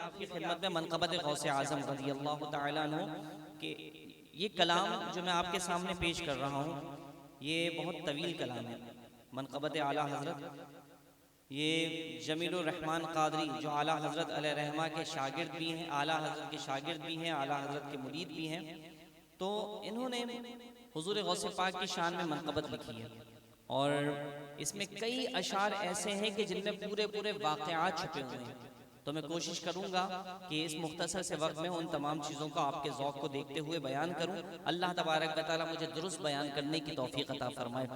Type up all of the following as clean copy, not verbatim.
آپ کی خدمت میں منقبت غوث اعظم رضی اللہ تعالیٰ عنہ کہ یہ کلام جو میں آپ کے سامنے پیش کر رہا ہوں یہ بہت طویل کلام ہے۔ منقبت اعلیٰ حضرت یہ جمیل الرحمن قادری جو اعلیٰ حضرت علیہ رحمہ کے شاگرد بھی ہیں، اعلیٰ حضرت کے شاگرد بھی ہیں، اعلیٰ حضرت کے مرید بھی ہیں، تو انہوں نے حضور غوث پاک کی شان میں منقبت لکھی ہے، اور اس میں کئی اشعار ایسے ہیں کہ جن میں پورے واقعات چھپے ہوئے ہیں۔ تو میں کوشش کروں گا کہ اس مختصر سے وقت میں ان تمام چیزوں کو آپ کے ذوق کو دیکھتے ہوئے بیان کروں۔ اللہ تبارک و تعالیٰ مجھے درست بیان کرنے کی توفیق عطا فرمائے۔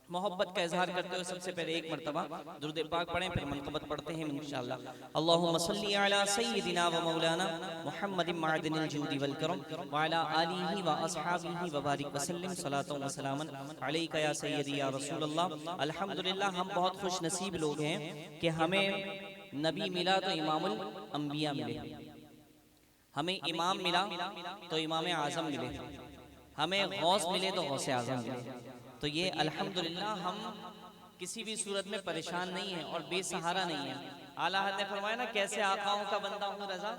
محبت کا اظہار کرتے ہوئے سب سے پہلے ایک مرتبہ درود پاک پڑھیں، پھر منقبت پڑھتے ہیں انشاءاللہ۔ اللہم صلی علی سیدنا و مولانا محمد معدن الجود والکرم وعلی آلہ و اصحابہ وبارک وسلم صلاۃ و سلاما علیک یا سیدی یا رسول اللہ۔ الحمدللہ ہم بہت خوش نصیب لوگ ہیں کہ ہمیں نبی ملا تو امام الانبیاء ملے، ہمیں امام ملا تو امام اعظم ملے، ہمیں غوث ملے تو غوث اعظم ملے۔ تو یہ الحمدللہ ہم کسی بھی صورت میں پریشان نہیں ہیں اور بے سہارا نہیں ہیں۔ اعلیٰ حضرت نے فرمایا نا کیسے آقاؤں کا بندہ ہوں رضا،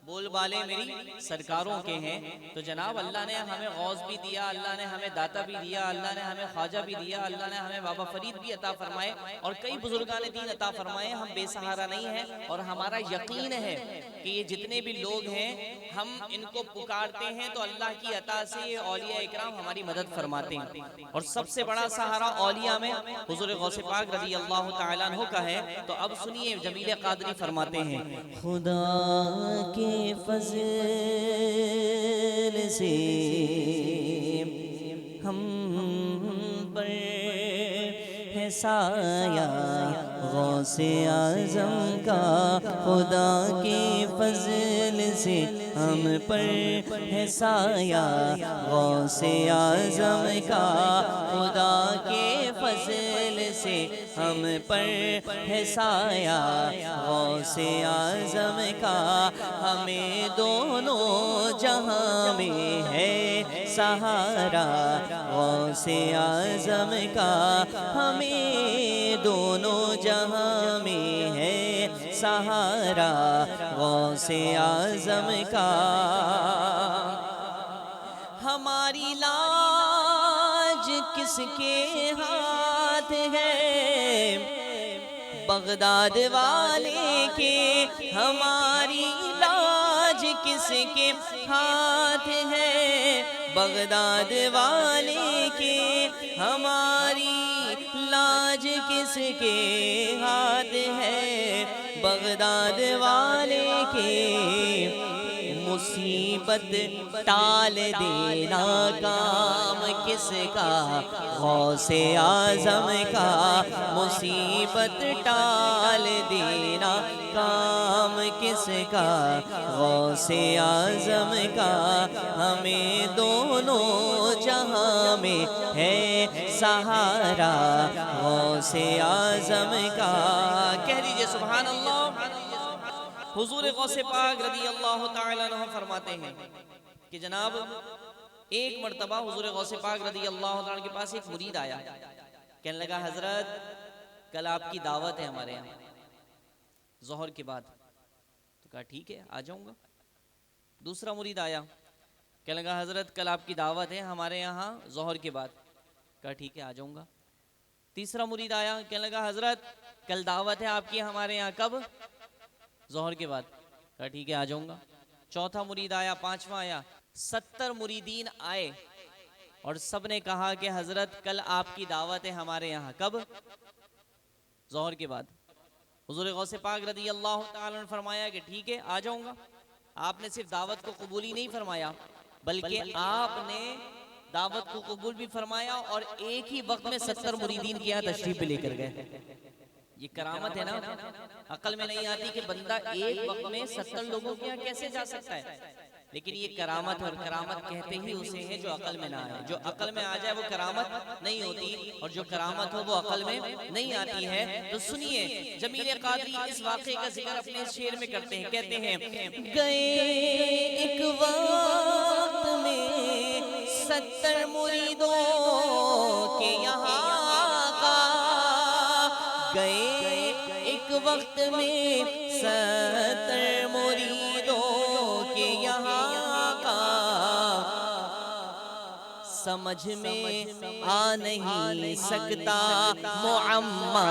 بول بالے میری سرکاروں کے ہیں۔ تو جناب اللہ نے ہمیں غوث بھی دیا، اللہ نے ہمیں داتا بھی دیا، اللہ نے ہمیں خواجہ بھی دیا، اللہ نے ہمیں بابا فرید بھی عطا فرمائے اور کئی بزرگان دین عطا فرمائے۔ ہم بے سہارا نہیں ہیں اور ہمارا یقین ہے کہ یہ جتنے بھی لوگ ہیں ہم ان کو پکارتے ہیں تو اللہ کی عطا سے یہ اولیاء اکرام ہماری مدد فرماتے ہیں، اور سب سے بڑا سہارا اولیاء میں حضور غوث پاک رضی اللہ تعالیٰ عنہ کا ہے۔ تو اب سنیے جمیل قادری فرماتے ہیں، خدا کے فضل سے ہم پر ہے سایہ غوث اعظم کا، خدا کے فضل سے ہم پر ہے سایہ غوث اعظم کا، خدا کے فضل سے ہم پر ہے سایہ غوث اعظم کا، ہمیں دونوں جہاں میں ہے سہارا غوث اعظم کا، ہمیں دونوں جہاں میں ہے سہارا غوث اعظم کا۔ ہماری لاج کس کے ہاتھ ہے، بغداد والے کے، ہماری لاج کس کے ہاتھ ہے، بغداد والے کے، ہماری لاج کس کے ہاتھ ہے، بغداد والے کے، مصیبت ٹال دینا کام کس کا، غوث اعظم کا، مصیبت ٹال دینا کام کس کا، غوث اعظم کا، ہمیں دونوں جہاں میں ہے سہارا غوث اعظم کا۔ کہہ دیجئے سبحان اللہ۔ حضور غوث پاک رضی اللہ تعالیٰ عنہ فرماتے ہیں کہ جناب ایک مرتبہ حضور غوث پاک رضی اللہ تعالیٰ عنہ کے پاس ایک مرید آیا، کہنے لگا حضرت کل آپ کی دعوت ہے ہمارے یہاں ظہر کے بعد۔ تو کہا ٹھیک ہے آ جاؤں گا۔ دوسرا مرید آیا، کہنے لگا حضرت کل آپ کی دعوت ہے ہمارے یہاں ظہر کے بعد۔ کہا ٹھیک ہے آ جاؤں گا۔ تیسرا مرید آیا، کہنے لگا حضرت کل دعوت ہے آپ کی ہمارے یہاں کب؟ ظہر کے بعد۔ کہا ٹھیک ہے آ جاؤں گا۔ چوتھا مرید آیا، پانچواں آیا، 70 مریدین آئے اور سب نے کہا کہ حضرت کل آپ کی دعوت ہے ہمارے یہاں کب؟ ظہر کے بعد۔ حضور غوث پاک رضی اللہ تعالیٰ نے فرمایا کہ ٹھیک ہے آ جاؤں گا۔ آپ نے صرف دعوت کو قبول ہی نہیں فرمایا بلکہ آپ نے دعوت کو قبول بھی فرمایا اور ایک ہی وقت میں 70 مریدین کی یہاں تشریف بھی لے کر گئے۔ یہ کرامت ہے نا، عقل میں نہیں آتی کہ بندہ ایک وقت میں 70 لوگوں کے یہاں کیسے جا سکتا ہے، لیکن یہ کرامت، اور کرامت کہتے ہی اسے ہے جو عقل میں نہ آئے۔ جو عقل میں آ جائے وہ کرامت نہیں ہوتی، اور جو کرامت ہو وہ عقل میں نہیں آتی ہے۔ تو سنیے جمیل قادری اس واقعے کا ذکر اپنے شعر میں کرتے ہیں، کہتے ہیں گئے ایک وقت میں 70 مریدوں کے یہاں کا، گئے ایک وقت میں 70 سمجھ میں آ نہیں سکتا معمہ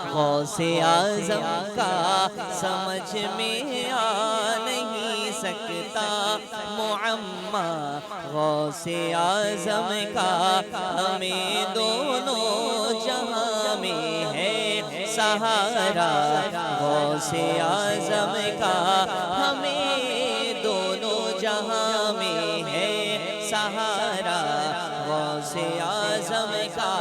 غوث اعظم کا، سمجھ میں آ نہیں سکتا معمہ غوث اعظم کا، ہمیں دونوں جہاں میں ہے سہارا غوث اعظم کا، ہمیں دونوں جہاں میں ہے سہارا غوث اعظم کا۔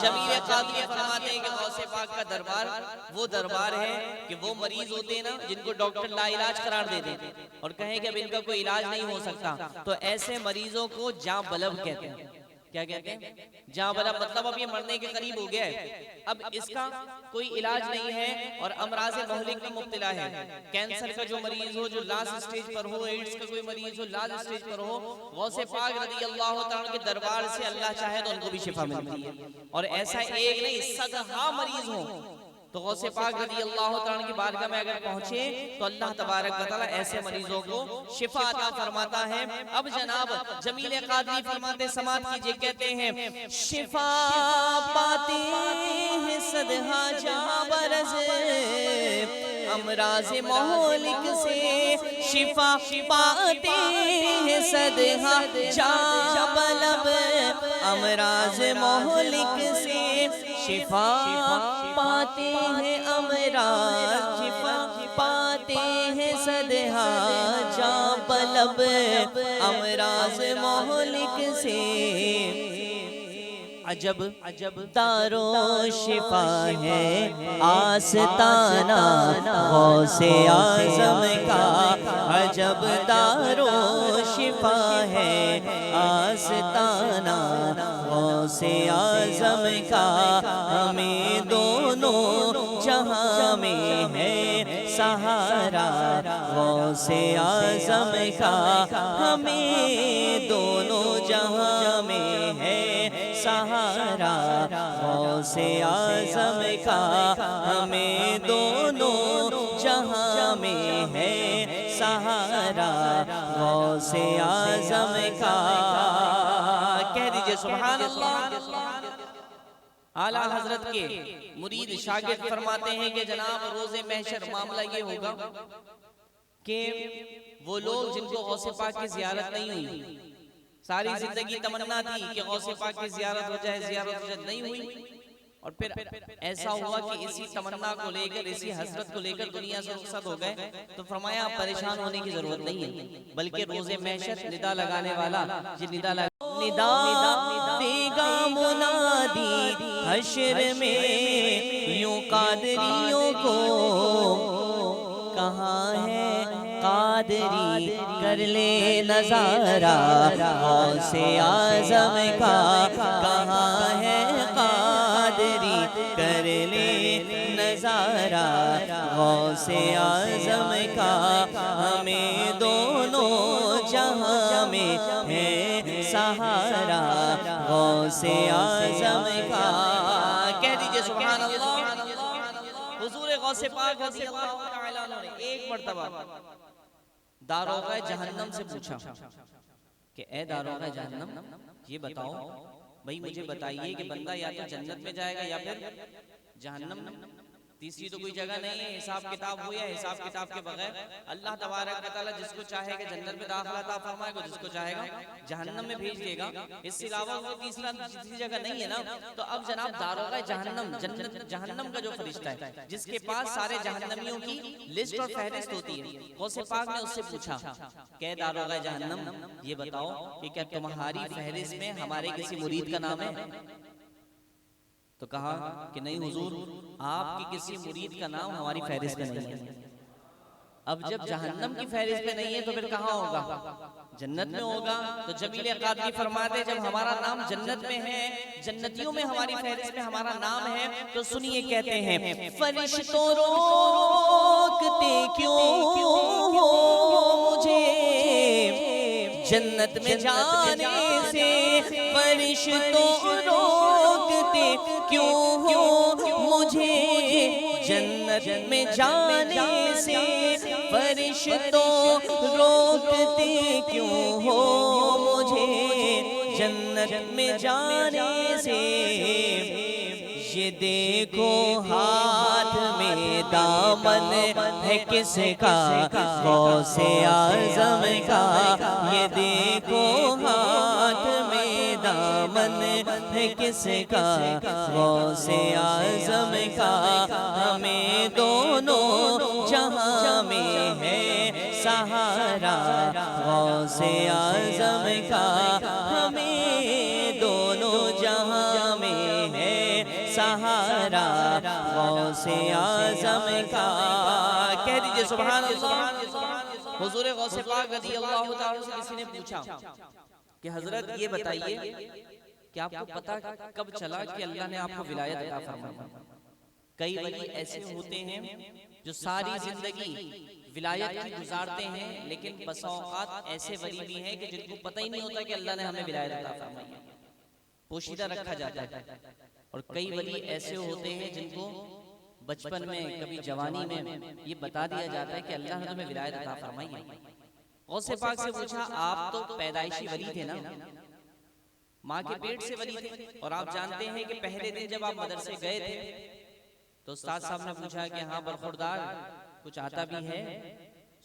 جمیل قادری فرماتے ہیں کہ غوث پاک کا دربار وہ دربار ہے کہ وہ مریض ہوتے ہیں نا جن کو ڈاکٹر لا علاج قرار دے دیں اور کہیں کہ اب ان کا کوئی علاج نہیں ہو سکتا، تو ایسے مریضوں کو جاں بلب کہتے ہیں۔ کیا کہتے ہیں؟ جاں بلب، مطلب اب یہ مرنے کے قریب ہو گیا ہے، اب اس کا کوئی علاج نہیں ہے اور امراض مہلک میں مبتلا ہے۔ کینسر کا جو مریض ہو جو لاسٹ سٹیج پر ہو، ایڈز کا کوئی مریض ہو لاسٹ سٹیج پر ہو، غوث پاک رضی اللہ تعالیٰ کے دربار سے اللہ چاہے تو ان کو بھی شفا ملتی ہے، اور ایسا ایک نہیں صدہا مریض ہوں تو غوث پاک رضی اللہ تعالیٰ کی بارگاہ میں اگر پہنچے تو اللہ تبارک و تعالیٰ ایسے مریضوں کو شفا عطا فرماتا ہے۔ اب جناب جمیل قادری فرماتے سماعت کیجئے، کہتے ہیں شفا پاتے ہیں صدہا جاں برز امراض مہلک سے، شفا پاتے ہیں صدہا جاں بلب امراض مہلک سے، شفا پاتے ہیں امراض، شفا پاتے ہیں صدہا جاں بلب امراض مہلک سے، عجب دارو شفا ہے آستانہ غوث اعظم کا، عجب دارو شفا ہے آستانہ غوث اعظم کا، ہمیں دونوں جہاں میں ہے سہارا غوث اعظم کا، ہمیں دونوں جہاں میں ہے سہارا غوث اعظم کا، ہمیں دونوں جہاں میں ہے سہارا غوث اعظم کا۔ کہہ دیجئے سبحان اللہ۔ اعلیٰ حضرت کے مرید شاگرد فرماتے ہیں کہ جناب روز محشر معاملہ یہ ہوگا کہ وہ لوگ جن کو غوث پاک کی زیارت نہیں ہوئی، ساری زندگی تمنا تھی کہ غوث پاک کی زیارت ہو جائے، زیارت ہو جائے، نہیں ہوئی، اور پھر ایسا ہوا کہ اسی تمنا کو لے کر اسی حسرت کو لے کر دنیا سے رخصت ہو گئے، تو فرمایا پریشان ہونے کی ضرورت نہیں ہے، بلکہ روز محشر ندا لگانے والا ندا دے گا منادی حشر میں یوں قادریوں کو، کہاں ہے قادری کر لے نظارہ غوث اعظم کا، کہاں ہے قادری کر لے نظارہ غوث اعظم کا، ہمیں دونوں جہاں میں ہے سہارا غوث اعظم کا۔ کہہ دیجئے سبحان اللہ۔ حضور غوث پاک رضی اللہ تعالیٰ عنہ نے ایک مرتبہ داروغہ جہنم سے پوچھا کہ اے داروغہ جہنم یہ بتاؤ، بھئی مجھے بتائیے کہ بندہ یا تو جنت میں جائے گا یا پھر جہنم میں، تیسری تو کوئی جگہ نہیں ہے، حساب کتاب ہو یا حساب کتاب کے بغیر اللہ تبارک و تعالیٰ جس کو چاہے گا جنت میں داخلہ عطا فرمائے گا، جس کو چاہے گا جہنم میں بھیج دے گا، اس سے علاوہ وہ تیسری جگہ نہیں ہے نا۔ تو اب جناب داروغہ جہنم، جہنم کا جو فرشتہ ہے جس کے پاس سارے جہنمیوں کی لسٹ اور فہرست ہوتی ہے، غوث پاک نے اس سے پوچھا کہ داروغہ جہنم یہ بتاؤ کہ کیا تمہاری فہرست میں ہمارے کسی مرید کا نام ہے؟ تو کہا کہ نہیں حضور، آپ کی کسی مرید کا نام ہماری فہرست میں نہیں ہے۔ اب جب جہنم کی فہرست میں نہیں ہے تو پھر کہاں ہوگا؟ جنت میں ہوگا۔ تو جمیل قادری فرماتے جب ہمارا نام جنت میں ہے، جنتیوں میں ہماری فہرست میں ہمارا نام ہے، تو سنیے کہتے ہیں فرشتوں روکتے کیوں ہو مجھے جنت میں جانے سے، فرشتوں روکتے کیوں ہو مجھے جنت میں جانے سے، فرشتوں روکتے کیوں ہو مجھے جنت جنت میں جانے سے، یہ دیکھو ہاتھ میں دامن ہے کس کا، غوث اعظم کا، یہ دیکھو ہاتھ میں دامن ہے کس کا، غوث اعظم کا، ہمیں دونوں جہاں میں ہے سہارا، غوث اعظم کا، ہمیں دونوں جہاں میں ہے سہارا، غوث اعظم کا۔ کہہ دیجئے سبحان اللہ۔ حضور غوث پاک رضی اللہ تعالیٰ سے کسی نے پوچھا کہ حضرت یہ بتائیے کہ آپ کو پتہ کب چلا کہ اللہ نے آپ کو ولایت عطا فرمائی؟ کئی ولی ایسے ہوتے ہیں جو ساری زندگی ولایت کی گزارتے ہیں، لیکن بسا اوقات ایسے ولی بھی ہیں کہ جن کو پتہ ہی نہیں ہوتا کہ اللہ نے ہمیں ولایت عطا فرمائی ہے، پوشیدہ رکھا جاتا ہے۔ اور کئی ولی ایسے ہوتے ہیں جن کو بچپن میں کبھی جوانی میں یہ بتا دیا جاتا ہے کہ اللہ نے تمہیں ولایت عطا فرمائی ہے۔ غوث پاک سے پوچھا آپ تو پیدائشی ولی تھے نا، ماں کے پیٹ سے ولی تھے، اور آپ جانتے ہیں کہ پہلے دن جب آپ مدرسے گئے تھے تو استاد صاحب نے پوچھا کہ ہاں برخوردار کچھ آتا بھی ہے،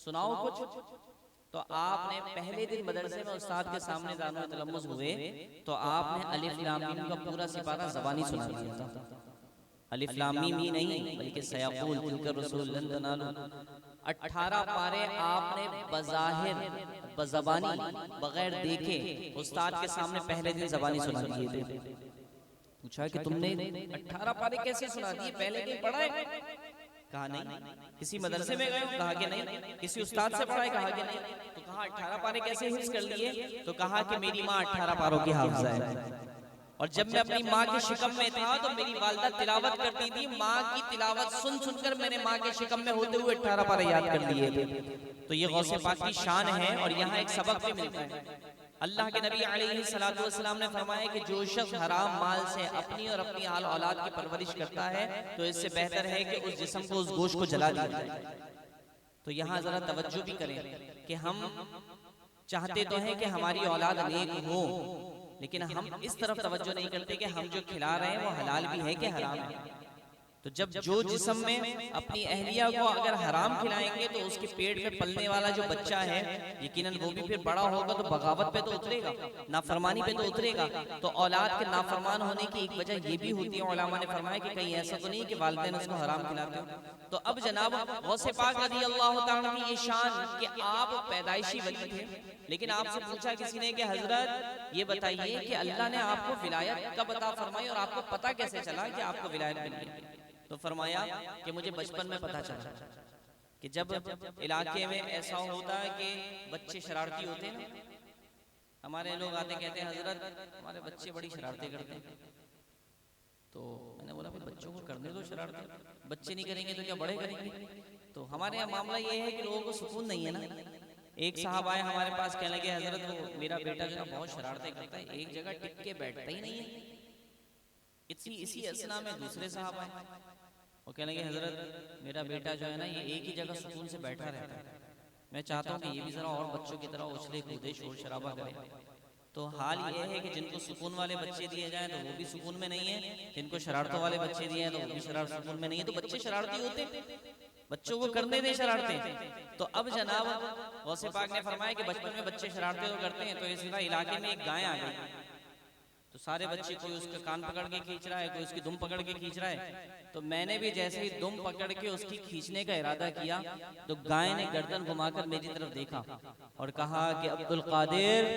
سناؤ کچھ۔ تو آپ نے پہلے دن مدرسے میں استاد کے سامنے دانو تلمذ ہوئے تو آپ نے الف لام میم کا پورا سپارہ زبانی سنا دیا تھا۔ الف لام میم ہی نہیں بلکہ سیقول تلک الرسول لن تنالوا، 18 پارے آپ نے بظاہر بزبانی بغیر دیکھے استاد کے سامنے پہلے دن زبانی سنا دیے تھے۔ پوچھا کہ تم نے 18 پارے کیسے سنا دیے، پہلے کہیں پڑھا ہے؟ کہا نہیں۔ کسی مدرسے میں گئے ہو؟ کہا کہ نہیں۔ کسی استاد سے پڑھا ہے؟ کہا کہ نہیں۔ تو کہا 18 پارے کیسے حفظ کر لیے؟ تو کہا کہ میری ماں 18 پاروں کی حافظہ ہے، اور جب میں اپنی ماں کے شکم میں تھا تو میری والدہ تلاوت کرتی تھی، ماں کی تلاوت سن سن کر میں نے ماں کے شکم میں ہوتے ہوئے 18 پارے یاد کر لیے تھے۔ تو یہ غوث پاک کی شان ہے، اور یہاں ایک سبق بھی ملتا ہے۔ اللہ کے نبی علیہ السلام نے فرمایا کہ جو شخص حرام مال سے اپنی اور اپنی آل اولاد کی پرورش کرتا ہے تو اس سے بہتر ہے کہ اس جسم کو اس گوشت کو جلا دیا جائے۔ تو یہاں ذرا توجہ بھی کریں کہ ہم چاہتے تو ہیں کہ ہماری اولاد نیک ہو، لیکن ہم اس طرف توجہ نہیں کرتے کہ ہم جو کھلا رہے ہیں وہ حلال بھی ہے کہ حرام ہے۔ تو جب جو جسم میں اپنی اہلیہ کو اگر حرام کھلائیں گے تو اس کے پیٹ میں پلنے والا جو بچہ ہے یقیناً وہ بھی پھر بڑا ہوگا تو بغاوت پہ تو اترے گا، نافرمانی پہ تو اترے گا۔ تو اولاد کے نافرمان ہونے کی ایک وجہ یہ بھی ہوتی ہے، علماء نے فرمایا کہ کہیں ایسا تو نہیں کہ والدین اس کو حرام کھلاتے ہو۔ تو اب جناب غوث پاک رضی اللہ تعالیٰ کی یہ شان کہ آپ پیدائشی ولی تھے، لیکن آپ سے پوچھا کسی نے کہ حضرت یہ بتائیے کہ اللہ نے آپ کو ولایت کب عطا فرمائی اور آپ کو پتہ کیسے چلا کہ آپ کو ولایت ملی؟ تو فرمایا کہ مجھے بچپن میں پتہ چلا کہ جب علاقے میں ایسا ہوتا ہے کہ بچے شرارتی ہوتے ہیں، ہمارے لوگ آتے کہتے ہیں حضرت ہمارے بچے بڑی شرارتیں کرتے ہیں۔ تو میں نے بولا کہ بچوں کو کرنے دو شرارتیں، بچے نہیں کریں گے تو کیا بڑے کریں گے؟ تو ہمارے یہاں معاملہ یہ ہے کہ لوگوں کو سکون نہیں ہے نا۔ ایک صاحب آئے ہمارے پاس کہنے لگے حضرت وہ میرا بیٹا جو ہے بہت شرارتیں کرتا ہے، ایک جگہ ٹک کے بیٹھتا ہی نہیں ہے۔ اسی اسنا میں دوسرے صاحب آئے، وہ کہنے لگے حضرت میرا بیٹا جو ہے نا یہ ایک ہی جگہ سکون سے بیٹھا رہتا ہے، میں چاہتا ہوں کہ یہ بھی ذرا اور بچوں کی طرح اچھلے کودے شور شرابہ کرے۔ تو حال یہ ہے کہ جن کو سکون والے بچے دیے جائیں تو وہ بھی سکون میں نہیں ہیں، جن کو شرارتوں والے بچے دیے ہیں تو وہ بھی سکون میں نہیں ہیں۔ تو بچے شرارتی ہوتے ہیں، بچوں کو کرنے دیں شرارتیں۔ تو اب جناب غوث پاک نے فرمایا کہ بچپن میں بچے شرارتیں تو کرتے ہیں، تو اس علاقے میں ایک گائے آ گئی، تو سارے بچے کوئی اس کا کان پکڑ کے کھینچ رہا ہے، کوئی اس کی دم پکڑ کے کھینچ رہا ہے۔ تو میں نے بھی جیسے ہی دم پکڑ کے اس کی کھینچنے کا ارادہ کیا تو گائے نے گردن گھما کر میری طرف دیکھا اور کہا کہ عبد القادر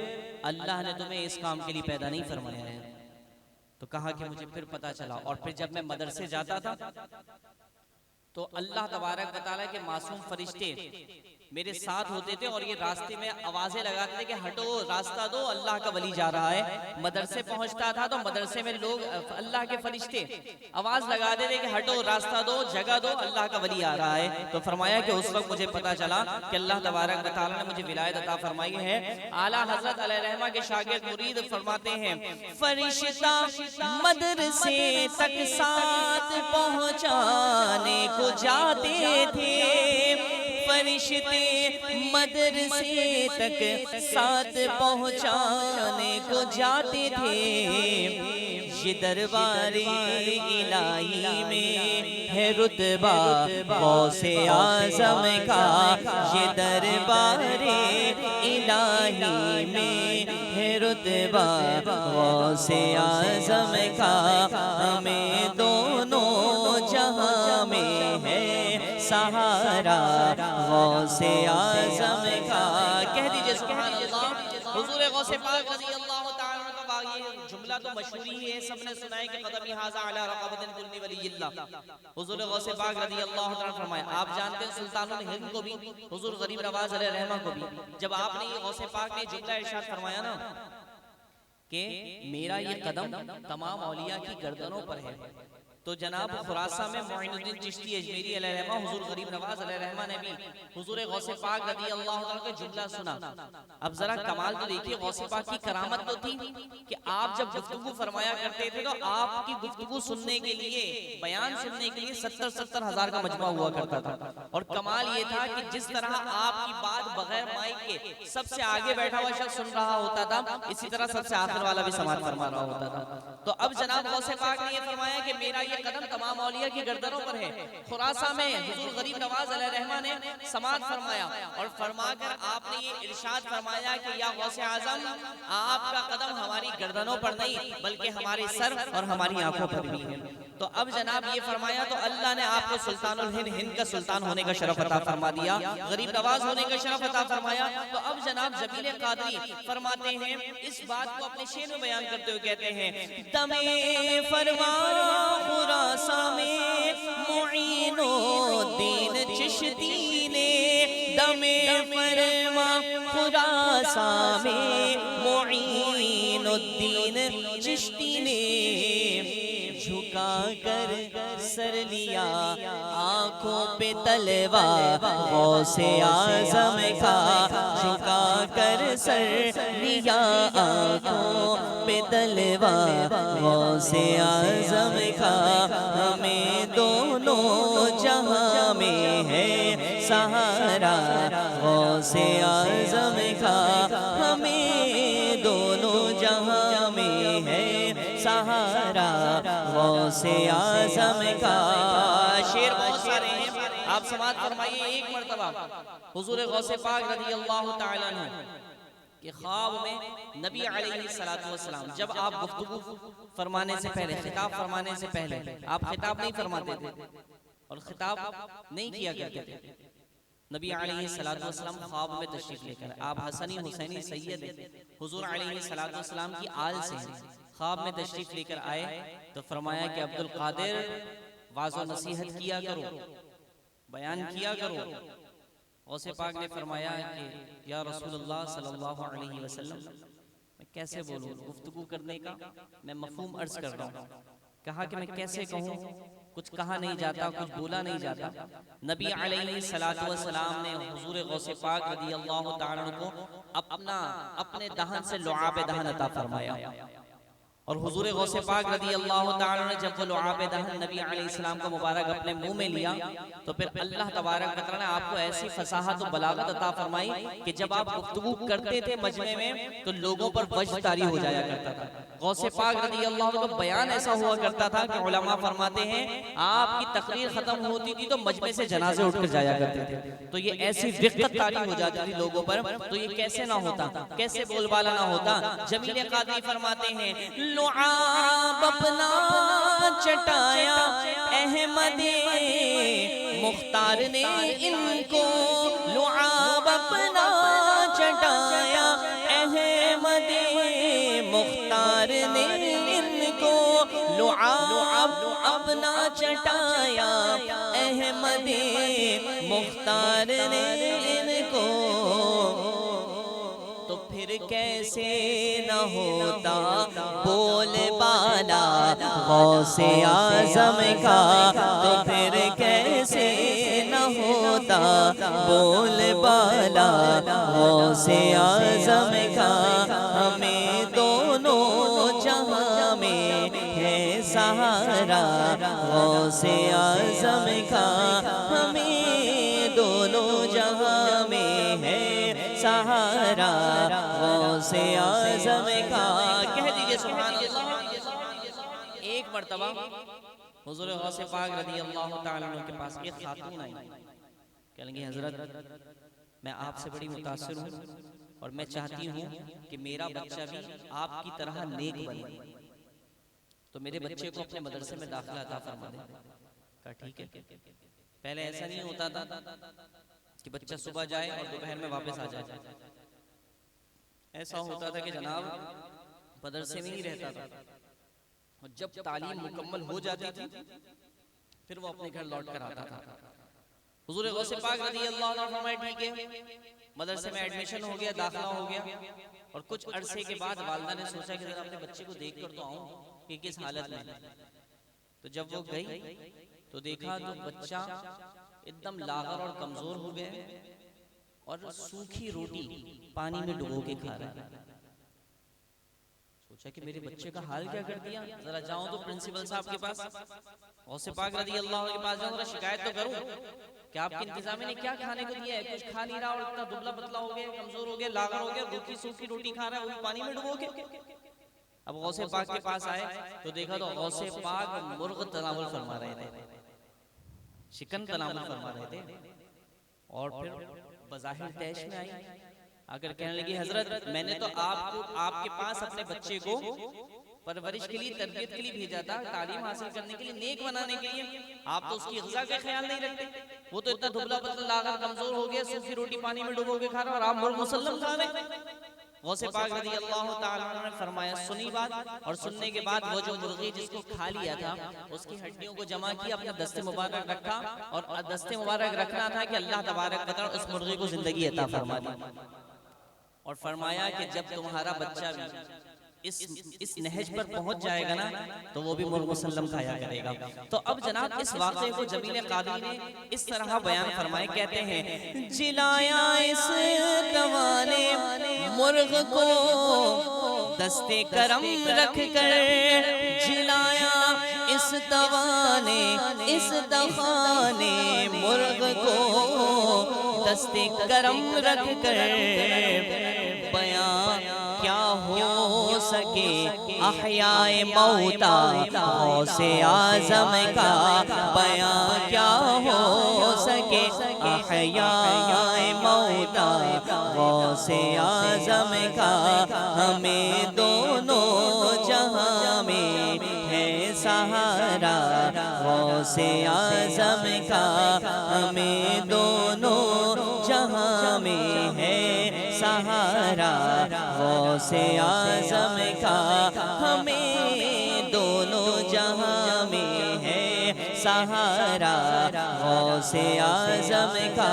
اللہ نے تمہیں اس کام کے لیے پیدا نہیں فرمایا ہے۔ تو کہا کہ مجھے پھر پتا چلا، اور پھر جب میں مدرسے جاتا تھا تو اللہ تبارک و تعالیٰ کے معصوم فرشتے میرے ساتھ ہوتے تھے اور یہ راستے میں آوازیں لگاتے تھے کہ ہٹو راستہ دو، اللہ کا ولی جا رہا ہے۔ مدرسے پہنچتا تھا تو مدرسے میں لوگ اللہ کے فرشتے آواز لگاتے تھے کہ ہٹو راستہ دو، جگہ دو، اللہ کا ولی آ رہا ہے۔ تو فرمایا کہ اس وقت مجھے پتا چلا کہ اللہ تبارک و تعالیٰ نے مجھے ولایت عطا فرمائی ہے۔ اعلیٰ حضرت علیہ رحمہ کے شاگرد مرید فرماتے ہیں فرشتہ مدرسے تک ساتھ پہنچانے کو جاتے تھے، فرشتے مدرسے تک ساتھ پہنچانے کو جاتے تھے۔ یہ دربار الہی میں ہے رتبہ غوث اعظم کا، یہ دربار الہی میں ہے رتبہ غوث اعظم کا، ہمیں دونوں جہاں میں ہے سہارا غوث اعظم کا۔ کہہ دیجئے سبحان اللہ۔ حضور غوث پاک رضی اللہ تعالیٰ عنہ کا یہ جملہ تو مشہوری ہے، سب نے سنا ہے کہ قدمی ھذا علی رقبۃ کل ولی اللہ۔ حضور غوث پاک رضی اللہ تعالیٰ فرمایا، آپ جانتے ہیں سلطان الہند کو بھی، حضور غریب نواز علیہ رحمہ کو بھی، جب آپ نے یہ غوث پاک نے جملہ ارشاد فرمایا نا کہ میرا یہ قدم تمام اولیاء کی گردنوں پر ہے، تو جناب خراسان میں معین الدین چشتی اجمیری علیہ رحمہ، حضور غریب نواز علیہ رحمہ نے بھی حضور غوث پاک رضی اللہ عنہ کا جملہ سنا۔ اب ذرا کمال تو دیکھیے، غوث پاک کی کرامت تو تھی کہ آپ جب گفتگو فرمایا کرتے تھے تو آپ کی گفتگو سننے کے لیے، بیان سننے کے لیے 70 ہزار کا مجمع ہوا کرتا تھا، اور کمال یہ تھا کہ جس طرح آپ کی بات بغیر مائک کے سب سے آگے بیٹھا ہوا شخص سن رہا ہوتا تھا، اسی طرح سب سے آخر والا بھی سماعت فرما رہا ہوتا تھا۔ تو اب جناب غوث پاک نے یہ فرمایا کہ میرا یہ قدم تمام اولیاء کی گردنوں پر ہے۔ خراسان میں حضور غریب نواز علیہ رحمہ نے سماعت فرمایا، اور فرما کر آپ نے یہ ارشاد فرمایا کہ یا غوث اعظم، آپ کا قدم ہماری گردنوں پر نہیں بلکہ ہمارے سر اور ہماری آنکھوں پر بھی ہے۔ تو اب جناب یہ فرمایا تو اللہ نے آپ کو سلطان الہند، ہند کا سلطان ہونے کا شرف عطا فرما دیا، غریب نواز ہونے کا شرف عطا فرمایا۔ تو اب جناب جمیل قادری فرماتے ہیں، اس بات کو اپنے شعر میں بیان کرتے ہوئے کہتے ہیں، دم فرما خراسان میں معین الدین چشتی نے، دم فرما خراسان میں معین الدین چشتی نے، جھکا کر سر لیا آنکھوں پہ تلوار غوث اعظم کا، جھکا کر سر لیا آنکھوں پہ تلوار غوث اعظم کا، ہمیں دونوں جہاں میں ہے سہارا غوث اعظم کا، ہمیں دونوں جہاں میں ہے سہارا غوث اعظم کا۔ شعر بہت سارے ہیں، آپ سماعت فرمائیے ایک مرتبہ حضور غوث پاک رضی اللہ تعالیٰ عنہ کہ خواب میں نبی علیہ السلام جب آپ گفتگو فرمانے سے پہلے، خطاب فرمانے سے پہلے، آپ خطاب نہیں فرماتے تھے اور خطاب نہیں کیا کرتے تھے، نبی علیہ السلام خواب میں تشریف لے کر، آپ حسنی حسینی سید حضور علیہ السلام کی آل سے خواب میں تشریف لے کر آئے تو فرمایا کہ عبد القادر واعظ و نصیحت کیا کرو، بیان کیا کرو۔ غوث پاک نے فرمایا کہ یا رسول اللہ صلی اللہ علیہ وسلم، میں کیسے بولوں، گفتگو کرنے کا میں مفہوم عرض کر رہا ہوں۔ کہا کہ میں کیسے کہوں، کچھ کہا نہیں جاتا، کچھ بولا نہیں جاتا۔ نبی علیہ السلام نے حضور غوث پاک رضی اللہ تعالیٰ عنہ کو اپنے دہن سے لعاب دہن عطا فرمایا، اور حضور غوث پاک رضی اللہ تعالیٰ نے جب وہ لعاب دہن نبی علیہ السلام کا مبارک اپنے منہ میں لیا تو پھر اللہ تبارک و تعالیٰ نے آپ کو ایسی فصاحت و بلاغت عطا فرمائی کہ جب آپ گفتگو کرتے تھے مجمع میں تو لوگوں پر وجد طاری ہو جایا کرتا تھا۔ غوث پاک رضی اللہ عنہ کا بیان ایسا ہوا کرتا تھا کہ علماء فرماتے ہیں آپ کی تقریر ختم ہوتی تھی تو مجمع سے جنازے اٹھ کر جایا کرتے تھے، تو یہ ایسی وقت طاری ہو جاتی تھی لوگوں پر، تو یہ کیسے نہ ہوتا، کیسے بول بالا نہ ہوتا۔ جمیل قادری فرماتے ہیں لعاب اپنا چٹایا احمد مختار نے ان کو، لعاب اپنا چٹایا احمد مختار نے ان کو، لعاب اپنا چٹایا احمد مختار نے ان کو، تو پھر کیسے نہ ہوتا بول بالا غوث اعظم کا، تو پھر کیسے نہ ہوتا بول بالا غوث اعظم کا، ہمیں دونوں جہاں میں ہے سہارا غوث اعظم کا، ہمیں دونوں جہاں سہارا غوث اعظم کا۔ کہہ دیجئے سبحان اللہ۔ ایک مرتبہ حضور غوث پاک رضی اللہ تعالیٰ عنہ کے پاس ایک خاتون آئی، کہنے لگی حضرت میں آپ سے بڑی متاثر ہوں اور میں چاہتی ہوں کہ میرا بچہ بھی آپ کی طرح نیک بنے، تو میرے بچے کو اپنے مدرسے میں داخلہ عطا فرما دیں۔ کہا ٹھیک ہے۔ پہلے ایسا نہیں ہوتا تھا کہ بچہ صبح جائے اور دوپہر میں واپس آ جائے، ایسا ہوتا تھا کہ جناب مدرسے میں ہی رہتا تھا، اور جب تعلیم مکمل ہو جاتی تھی پھر وہ اپنے گھر لوٹ کر آتا تھا۔ حضور غوث پاک رضی اللہ عنہ فرمائے ٹھیک ہے، مدرسے میں ایڈمیشن ہو گیا، داخلہ ہو گیا، اور کچھ عرصے کے بعد والدہ نے سوچا کہ ذرا اپنے بچے کو دیکھ کر تو آؤں کہ کس حالت میں۔ تو جب وہ گئی تو دیکھا تو بچہ ایک دم لاغر اور کمزور ہو گیا اور سوکھی روٹی پانی میں ڈبو کے کھا رہا ہے۔ سوچا کہ میرے بچے کا حال کیا کر دیا، ذرا جاؤں تو پرنسپل صاحب کے پاس، غوث پاک رضی اللہ عنہ کے پاس جاؤں، ذرا شکایت تو کروں کہ آپ کی انتظامیہ نے کیا کھانے کو دیا ہے، کچھ کھا نہیں رہا اور اتنا دبلا پتلا ہو گیا، کمزور ہو گیا، لاغر ہو گیا، روٹی سوکھی روٹی کھا رہا ہے، وہ پانی میں ڈبو کے۔ اب غوث پاک کے پاس آئے تو دیکھا تو غوث پاک مرغ تناول فرما رہے تھے، چکن تناول فرما رہے تھے، اور پھر بظاہر تیش میں آئی، اگر کہنے لگی حضرت میں نے تو آپ کے پاس اپنے بچے کو پرورش کے لیے، تربیت کے لیے بھیجا تھا، تعلیم حاصل کرنے کے لیے، نیک بنانے کے لیے، آپ تو اس کی غذا کا خیال نہیں رکھتے، وہ تو اتنا دبلا پتلا لاغر کمزور ہو گیا، سوکھی روٹی پانی میں ڈبو کے کھا رہا اور آپ مرغ مسلم کھا رہے۔ غوث پاک رضی اللہ تعالیٰ عنہ نے فرمایا سنی بات، اور سننے کے بعد وہ جو مرغی جس کو کھا لیا تھا اس کی ہڈیوں کو جمع کیا، اپنا دست مبارک رکھا، اور دست مبارک رکھنا تھا کہ اللہ تبارک و تعالیٰ اس مرغی کو زندگی عطا فرما دی، اور فرمایا کہ جب تمہارا بچہ بھی اس نہج پر پہنچ جائے گا نا تو وہ بھی مرغ مسلم کھایا کرے گا۔ تو اب جناب اس واقعے کو جمیل قادری نے اس طرح بیان فرمائے، کہتے ہیں جلایا اس دوا نے مرغ کو دست کرم رکھ کر، جلایا اس دوا نے مرغ کو دست کرم رکھ کر، بیان کیا ہو سکے احیاء موتا غوث اعظم کا، بیان کیا ہو سکے احیاء موتا غوث اعظم کا، ہمیں دونوں جہاں میں ہے سہارا غوث اعظم کا، ہمیں دونوں جہاں میں ہے سہارا غوث اعظم کا، ہمیں دونوں جہاں میں ہے سہارا غوث اعظم کا۔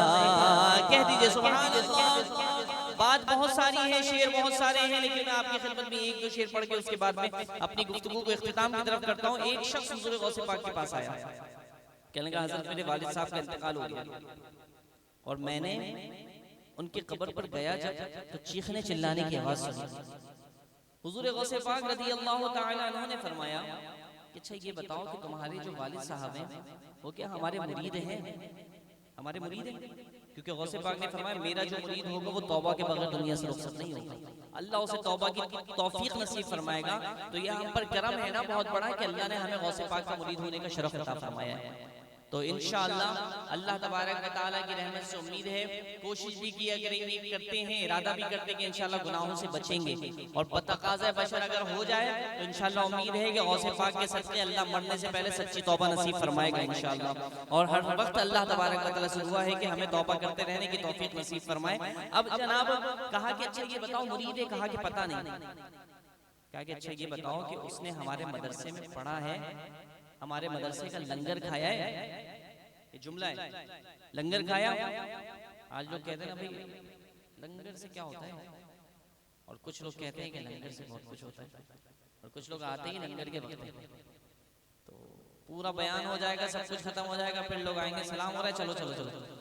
کہہ دیجئے سبحان اللہ۔ بات بہت ساری ہے، شعر بہت سارے ہیں، لیکن میں آپ کی خدمت میں ایک دو شعر پڑھ کے اس کے بعد میں اپنی گفتگو کو اختتام کی طرف کرتا ہوں۔ ایک شخص حضور غوث پاک کے پاس آیا، کہنے لگا حضرت میرے والد صاحب کا انتقال ہو گیا، اور میں نے ان کی قبر پر گیا جب تو چیخنے چلانے کی آواز سنی۔ حضور غوث پاک رضی اللہ تعالیٰ عنہ نے فرمایا کہ اچھا یہ بتاؤ کہ تمہارے جو والد صاحب ہیں وہ کیا ہمارے مرید ہیں؟ ہمارے مرید ہیں؟ کیونکہ غوث پاک نے فرمایا میرا جو مرید ہوگا وہ توبہ کے بغیر دنیا سے رخصت نہیں ہوگا، اللہ اسے توبہ کی توفیق نصیب فرمائے گا۔ تو یہ ہم پر کرم ہے نا بہت بڑا کہ اللہ نے ہمیں غوث پاک کا مرید ہونے کا شرف عطا فرمایا ہے۔ تو انشاءاللہ اللہ تبارک و تعالیٰ کی رحمت سے امید ہے، کوشش بھی کیا کرتے ہیں، ارادہ بھی کرتے ہیں کہ انشاءاللہ گناہوں سے بچیں گے، اور بتقاضۂ بشر اگر ہو جائے تو انشاءاللہ امید ہے کہ غوث پاک کے صدقے اللہ مرنے سے پہلے سچی توبہ نصیب فرمائے گا انشاءاللہ، اور ہر وقت اللہ تبارک و تعالیٰ سے دعا ہے کہ ہمیں توبہ کرتے رہنے کی توفیق نصیب فرمائے۔ اب جناب کہا کہ اچھا یہ بتاؤ مرید ہے، کہا کہ پتہ نہیں، کہا کہ اچھا یہ بتاؤ کہ اس نے ہمارے مدرسے میں پڑھا ہے، ہمارے مدرسے کا لنگر کھایا ہے؟ یہ جملہ ہے، لنگر کھایا؟ آج لوگ کہتے ہیں نا بھئی لنگر سے کیا ہوتا ہے، اور کچھ لوگ کہتے ہیں کہ لنگر سے بہت کچھ ہوتا ہے، اور کچھ لوگ آتے ہی لنگر کے وقت ہیں تو پورا بیان ہو جائے گا، سب کچھ ختم ہو جائے گا، پھر لوگ آئیں گے سلام ہو رہا ہے چلو چلو چلو،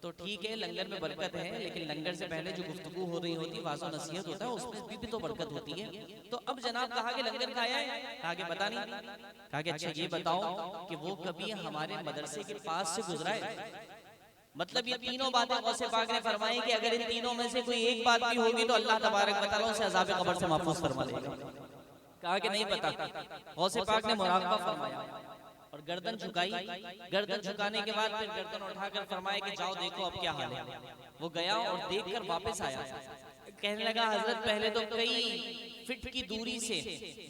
تو ٹھیک ہے لنگر میں برکت ہے، لیکن لنگر سے پہلے جو گفتگو ہو رہی ہوتی، واضح نصیحت ہوتا ہے، اس میں بھی تو برکت ہوتی ہے۔ تو اب جناب کہا کہ لنگر کھایا ہے؟ کہا کہ پتہ نہیں، کہا کہ اچھا یہ بتاؤ کہ وہ کبھی ہمارے مدرسے کے پاس سے گزرا ہے؟ مطلب یہ تینوں باتیں غوث پاک نے فرمائی کہ اگر ان تینوں میں سے کوئی ایک بات بھی ہوگی تو اللہ تبارک و تعالیٰ اسے عذاب قبر سے محفوظ فرما لے گا. کہا کہ نہیں پتا. غوث پاک نے مراقبہ فرمایا اور گردن جھکائی. گردن جھکانے کے بعد پھر گردن اٹھا کر فرمایا کہ جاؤ دیکھو اب کیا حال ہے. وہ گیا اور دیکھ کر واپس آیا. کہنے لگا حضرت پہلے تو کئی فٹ کی دوری سے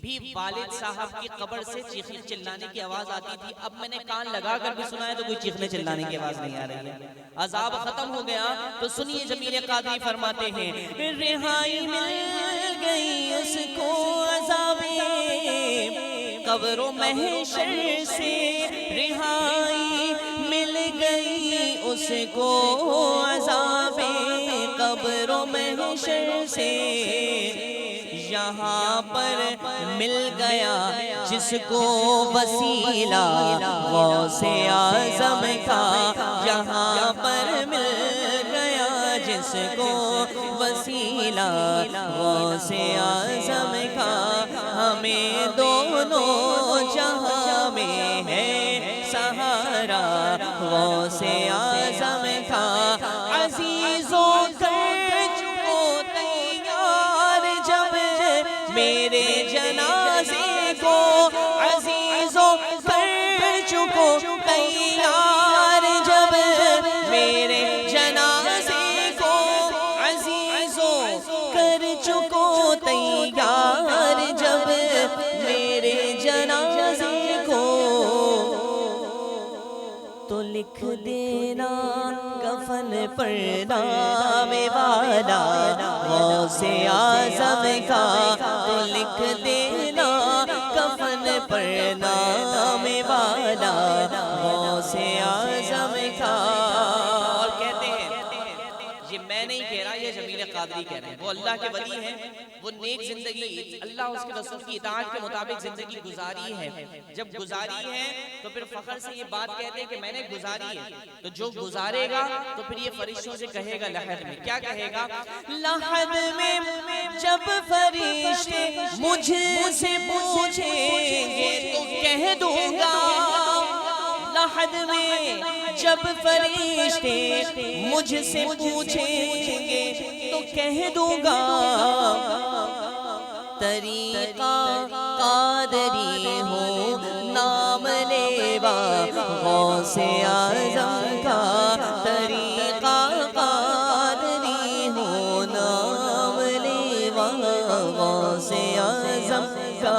بھی والد صاحب کی قبر سے چیخنے چلانے کی آواز آتی تھی. اب میں نے کان لگا کر بھی سنا ہے تو کوئی چیخنے چلانے کی آواز نہیں آ رہی ہے. عذاب ختم ہو گیا تو سنیے جمیل قادری فرماتے ہیں رہائی مل گئی اس کو عذاب قبر و محشر سے. رہائی مل گئی اس کو عذاب قبر و محشر سے. یہاں پر مل گیا جس کو وسیلہ غوث اعظم کا. یہاں پر مل گیا جس کو وسیلہ غوث اعظم کا. ہمیں دونوں جہاں میں ہے سہارا غوث اعظم کا. عزیزوں میرے جنازے کو عزیزوں کر چکو تیار. جب میرے جنازے کو عزیزوں کر چکو تیار. جب میرے جنازے کو تو لکھ دینا کفن پر نام والا غوث اعظم کا. تو لکھ دینا کفن پر نام والا غوث اعظم کا. اور کہتے ہیں یہ میں نہیں کہہ رہا، یہ جمیل قادری کہہ رہے ہیں. وہ اللہ کے ولی ہیں، وہ نیک زندگی اللہ اس کے رسول کی اطاعت کے مطابق زندگی گزاری ہے. جب گزاری ہے تو پھر فخر سے یہ بات کہتے ہیں کہ میں نے گزاری ہے. تو جو گزارے گا تو پھر یہ فرشتوں سے کہے گا لحد میں کیا کہے گا؟ لحد میں جب فرشتے مجھ سے پوچھیں گے تو کہہ دوں گا. لحد میں جب فرشتے مجھ سے پوچھیں گے تو کہہ دوں گا طریقہ قادری ہو نام لیوا غوث اعظم کا. طریقہ قادری ہو نام لیوا غوث اعظم کا.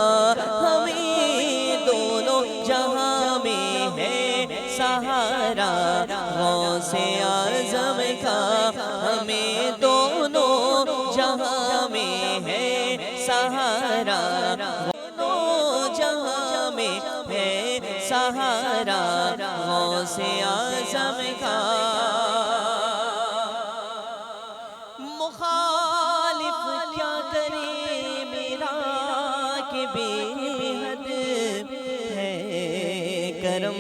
ہمیں دونوں جہاں میں ہے سہارا غوث اعظم کا. ہمیں دونوں جہاں میں ہے سہارا دونوں جہاں میں ہے سہارا غوث اعظم کا. مخالف کیا کرے میرا کہ بے حد ہے کرم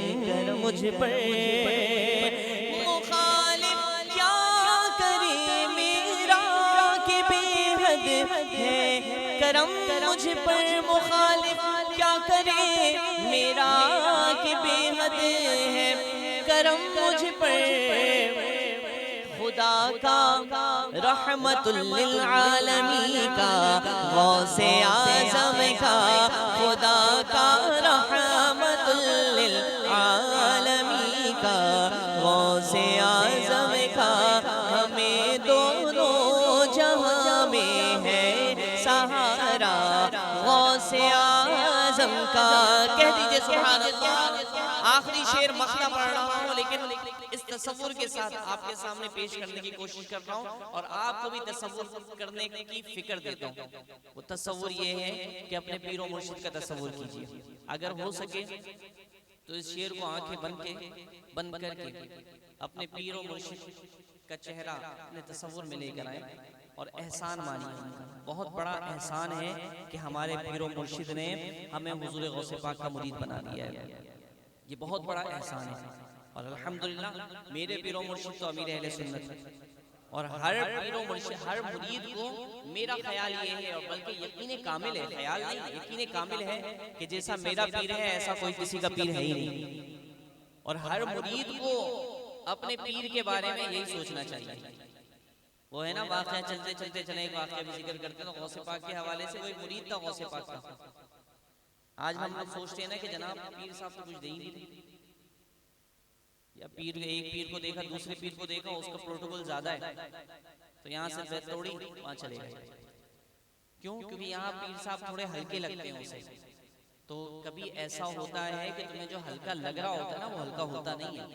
مجھ پر. مخالف کیا کرے میرا کہ بے حد ہے کرم مجھ پر. مخالف کیا کرے میرا کہ بے حد ہے کرم مجھ پر. خدا کا رحمت للعالمین کا غوث اعظم کا. خدا کا رحمت للعالمین کا غوث اعظم کا. ہمیں دونوں جہاں میں ہے سہارا غوث اعظم کا. کہہ دیجئے سبحان اللہ. آخری شعر مخلا پڑھ رہا ہوں لیکن اس تصور کے ساتھ آپ کے سامنے پیش کرنے کی کوشش کر رہا ہوں اور آپ کو بھی تصور کرنے کی فکر دیتا ہوں. وہ تصور یہ ہے کہ اپنے پیر و مرشد کا تصور کیجئے. اگر ہو سکے تو اس شعر کو آنکھیں بند کر کے اپنے پیر و مرشد کا چہرہ اپنے تصور میں لے کر آئے اور احسان مانیے. بہت بڑا احسان ہے کہ ہمارے پیر و مرشد نے ہمیں حضور غوث پاک کا مرید بنا دیا ہے. یہ بہت بڑا احسان ہے اور الحمدللہ میرے پیر و مرشد تو امیر اہل سنت ہے. اور ہر پیر و مرشد ہر مرید کو میرا خیال یہ ہے اور بلکہ یقین کامل ہے، خیال نہیں یقین کامل ہے کہ جیسا میرا پیر ہے ایسا کوئی کسی کا پیر ہے ہی نہیں. اور ہر مرید کو اپنے پیر کے بارے میں یہی سوچنا چاہیے. وہ ہے نا واقعہ چلتے چلتے چلے ایک واقعہ بھی ذکر کرتے ہیں غوث پاک کے حوالے سے. کوئی مرید تھا غوث پاک کا. آج ہم لوگ سوچتے ہیں نا کہ جناب پیر صاحب تو کچھ دے ہی نہیں, یا پیر ایک پیر کو دیکھا دوسرے پیر کو دیکھا اس کا پروٹوکول زیادہ ہے تو یہاں سے بیت توڑی وہاں چلے گئے. کیوں؟ کیونکہ یہاں پیر صاحب تھوڑے ہلکے لگتے ہیں اسے. تو کبھی ایسا ہوتا ہے کہ تمہیں جو ہلکا لگ رہا ہوتا ہے نا وہ ہلکا ہوتا نہیں ہے,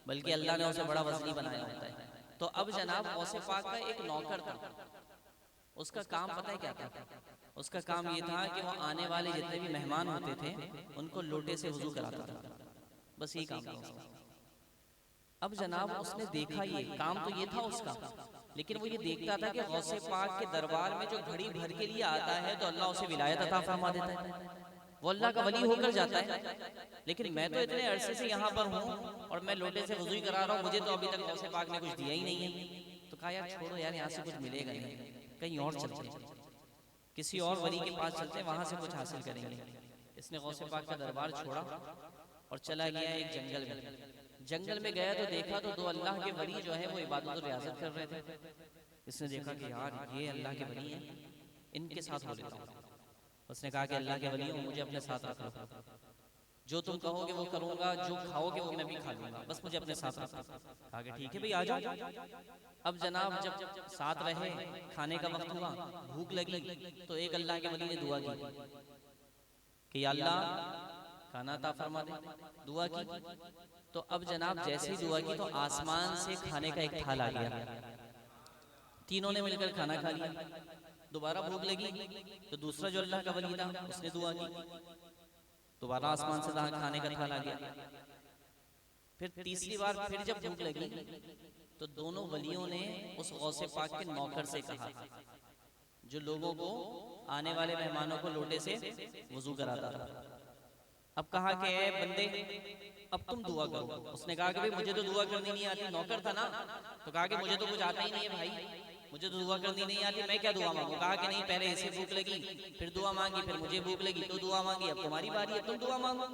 بلکہ اللہ نے اسے بڑا وزنی بنایا ہوتا ہے. تو اب جناب غوث پاک کا ایک نوکر تھا, اس کا کام پتہ ہے کیا تھا؟ اس کا کام یہ تھا کہ وہ آنے والے جتنے بھی مہمان ہوتے تھے ان کو لوٹے سے وضو کراتا تھا, بس یہی کام تھا اس کا. اب جناب اس نے دیکھا, یہ کام تو یہ تھا اس کا, لیکن وہ یہ دیکھتا تھا کہ غوث پاک کے دربار میں جو گھڑی بھر کے لیے آتا ہے تو اللہ اسے ولایت عطا فرما دیتا ہے, وہ اللہ کا ولی ہو کر جاتا ہے. لیکن میں تو اتنے عرصے سے یہاں پر ہوں اور میں لوٹے سے وضو ہی کرا رہا ہوں, مجھے تو ابھی تک غوث پاک نے کچھ دیا ہی نہیں ہے. تو کہا یار چھوڑو یار, یہاں سے کچھ ملے گا نہیں, کہیں اور چلتے ہیں, کسی اور ولی کے پاس چلتے ہیں, وہاں سے کچھ حاصل کریں گے. اس نے غوث پاک کا دربار چھوڑا اور چلا گیا ایک جنگل میں. جنگل میں گیا تو دیکھا تو دو اللہ کے ولی جو ہے وہ عبادت و ریاضت کر رہے تھے. اس نے دیکھا کہ یار یہ اللہ کے ولی ہیں, ان کے ساتھ ہو لیتا ہوں. اس نے کہا کہ اللہ کے ولی ہوں, مجھے اپنے ساتھ رکھ لو, جو تم کہو گے وہ کروں گا, جو کھاؤ گے وہ میں بھی کھا لوں گا, بس مجھے اپنے ساتھ رکھ لو. کہا کہ ٹھیک ہے بھئی آ جاؤ. اب جناب جب ساتھ رہے, کھانے کا وقت ہوا, بھوک لگی, تو ایک اللہ کے ولی نے دعا کی کہ یا اللہ کھانا عطا فرما دے. دعا کی تو اب جناب جیسے ہی دعا کی تو آسمان سے کھانے کا ایک تھال آ گیا. تینوں نے مل کر کھانا کھا لیا. دوبارہ بھوک لگی تو دوسرا جو اللہ کا ولی تھا اس نے دعا کی, دوبارہ آسمان سے کھانے کا تھال آ گیا. پھر تیسری بار پھر جب بھوک لگی تو دونوں ولیوں نے اس غوث پاک کے نوکر سے کہا جو لوگوں کو آنے والے مہمانوں کو لوٹے سے وضو کراتا تھا. اب کہا کہ اے بندے اب تم دعا کرو. اس نے کہا کہ مجھے تو دعا کرنی نہیں آتی, نوکر تھا نا, تو کہا کہ مجھے تو کچھ آتا ہی نہیں ہے بھائی, مجھے تو دعا کرنی نہیں آتی, میں کیا دعا مانگوں. کہا کہ نہیں, پہلے اسے بھوک لگی, پھر دعا مانگی, پھر مجھے بھوک لگی تو دعا مانگی, اب تمہاری باری ہے تم دعا مانگو.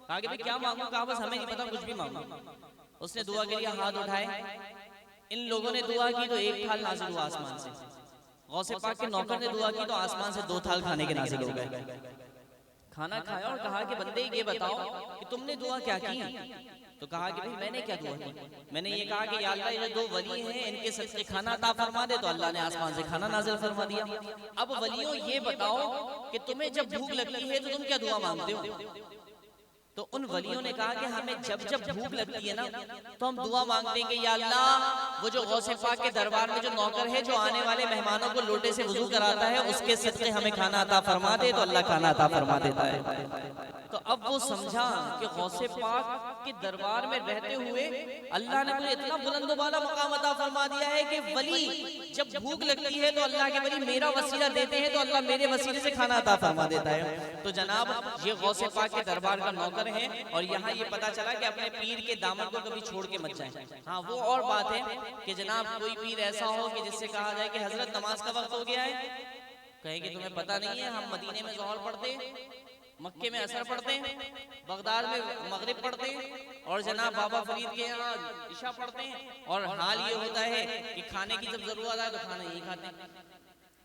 کہا کہ کیا مانگوں. کہا بس ہمیں نہیں پتا, کچھ بھی مانگو. اس نے دعا کے لیے ہاتھ اٹھائے, ان لوگوں نے دعا کی تو ایک تھال نازل ہوا آسمان سے. غوث پاک کے نوکر نے دعا کی تو آسمان سے 2 تھال کھانے کے نازل ہو گئے. کھانا کھایا اور کہا کہ بندے یہ بتاؤ کہ تم نے دعا کیا کی. تو کہا کہ میں نے کیا دعا کی, میں نے یہ کہا کہ یا اللہ یہ 2 ولی ہیں ان کے صدقے کھانا عطا فرما دے, تو اللہ نے آسمان سے کھانا نازل فرما دیا. اب ولیوں یہ بتاؤ کہ تمہیں جب بھوک لگتی ہے تو تم کیا دعا مانگتے ہو. تو ان ولیوں نے کہا کہ ہمیں جب جب بھوک لگتی ہے نا تو ہم دعا مانگتے ہیں کہ یا اللہ وہ جو غوث پاک کے دربار میں جو نوکر ہے جو آنے والے مہمانوں کو لوٹے سے وضو کراتا ہے اس کے صدقے ہمیں کھانا عطا فرما دے, تو اللہ کھانا عطا فرما دیتا ہے. تو اب وہ سمجھا کہ غوث پاک کے دربار میں رہتے ہوئے اللہ نے مجھے اتنا بلند و بالا مقام عطا فرما دیا ہے کہ ولی جب بھوک لگتی ہے تو اللہ کے ولی میرا وسیلہ دیتے ہیں تو اللہ میرے وسیلے سے کھانا عطا فرما دیتا ہے. تو جناب یہ غوث پاک کے دربار کا نوکر ہیں, اور یہاں یہ پتا چلا کہ اپنے پیر کے دامن کو کبھی چھوڑ کے مت جائیں. ہاں وہ اور بات ہے کہ جناب کوئی پیر ایسا ہو کہ جس سے کہا جائے کہ حضرت نماز کا وقت ہو گیا ہے, کہے کہ تمہیں پتہ نہیں ہے ہم مدینے میں ظہر پڑھتے, مکے میں عصر پڑھتے ہیں, بغداد میں مغرب پڑھتے ہیں, اور جناب بابا فرید کے یہاں عشاء پڑھتے ہیں, اور حال یہ ہوتا ہے کہ کھانے کی جب ضرورت آئے تو کھانا نہیں کھاتے ہیں.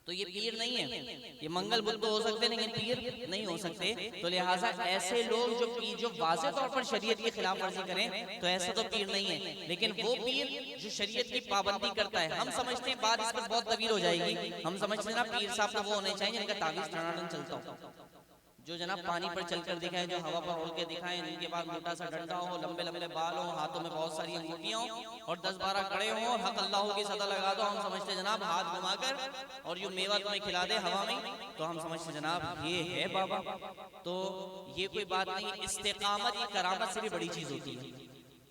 تو یہ پیر نہیں ہے, یہ منگل بدھ تو ہو سکتے لیکن پیر نہیں ہو سکتے. تو لہٰذا ایسے لوگ جو واضح طور پر شریعت کی خلاف ورزی کریں تو ایسا تو پیر نہیں ہے. لیکن وہ پیر جو شریعت کی پابندی کرتا ہے, ہم سمجھتے ہیں بات اس پر بہت طویل ہو جائے گی, ہم سمجھتے ہیں نا پیر صاحب تو وہ ہونے چاہیے جن کا تعویذ ٹھنڈا چلتا ہو, جو جناب پانی پر چل کر دکھائیں, جو ہوا پر اڑ کے دکھائیں, جن کے پاس موٹا سا ڈنڈا ہو, لمبے لمبے بال ہوں, ہاتھوں میں بہت ساری انگوٹیاں ہوں, اور 10-12 کھڑے ہوں, اور حق اللہ کی صدا لگا دو, ہم سمجھتے جناب ہاتھ گھما کر اور یہ میوہ تمہیں کھلا دے ہوا میں, تو ہم سمجھتے جناب یہ ہے بابا. تو یہ کوئی بات نہیں, استقامت کی کرامت سے بھی بڑی چیز ہوتی ہے.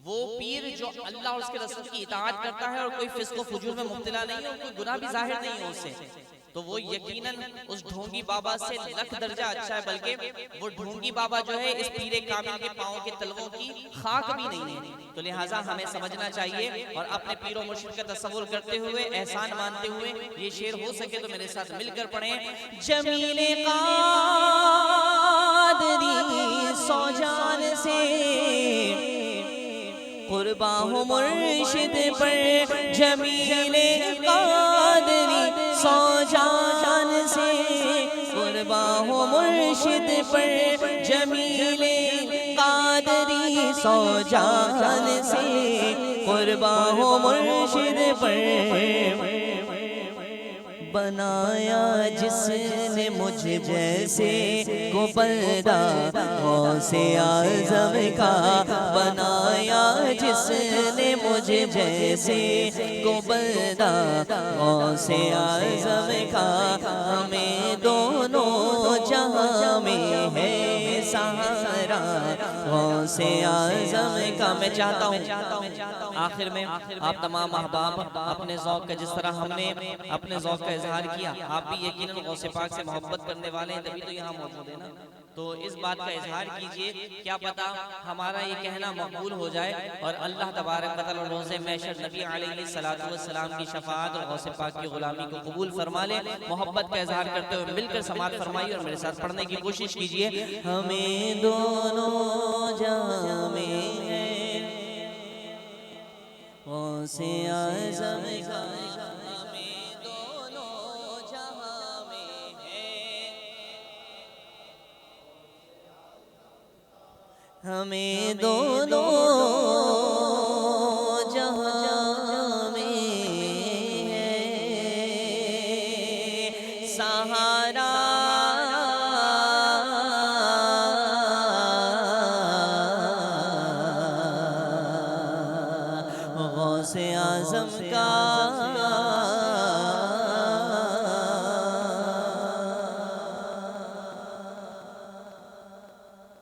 وہ پیر جو اللہ اور اس کے رسول کی اطاعت کرتا ہے اور کوئی فسق و فجور میں مبتلا نہیں ہے, اور کوئی گناہ بھی ظاہر نہیں ہے اس سے, تو وہ یقیناً اس ڈھونگی بابا سے لکھ درجہ اچھا ہے. بلکہ وہ ڈھونگی بابا جو ہے اس پیر کامل کے پاؤں کے تلووں کی خاک بھی نہیں ہے. تو لہٰذا ہمیں سمجھنا چاہیے اور اپنے پیر و مرشد کا تصور کرتے ہوئے, احسان مانتے ہوئے یہ شعر ہو سکے تو میرے ساتھ مل کر پڑھیں. جمیل قادری سوجان سے قربا ہو مرشد پر جمیل قادری سو جان سے، قربا ہو مرشد پر جمیل قادری سو جان سے، قربا ہو مرشد پر۔ بنایا جس نے مجھ جیسے کو بندہ غوث اعظم کا، بنایا جس نے مجھ جیسے کو بندہ غوث اعظم کا، ہمیں دونوں جہاں میں ہے سہارا غوث اعظم کا۔ میں چاہتا ہوں آخر میں آپ تمام احباب اپنے ذوق کا، جس طرح ہم نے اپنے ذوق کا اظہار کیا، آپ بھی یقیناً غوث پاک سے محبت کرنے والے ہیں، تبھی تو یہاں موجود ہیں نا، تو اس بات کا اظہار کیجئے، کیا پتا ہمارا یہ کہنا مقبول ہو جائے اور اللہ تبارک و تعالی روز محشر نبی علیہ السلام کی شفاعت اور غوث پاک کی غلامی کو قبول فرما لے۔ محبت کا اظہار کرتے ہوئے مل کر سماعت فرمائیے اور میرے ساتھ پڑھنے کی کوشش کیجئے۔ ہمیں دونوں جہاں میں ہے غوث اعظم کا، ہمیں دونوں جہاں میں ہے، ہمیں دونوں جہاں میں ہے سہارا غوث اعظم کا۔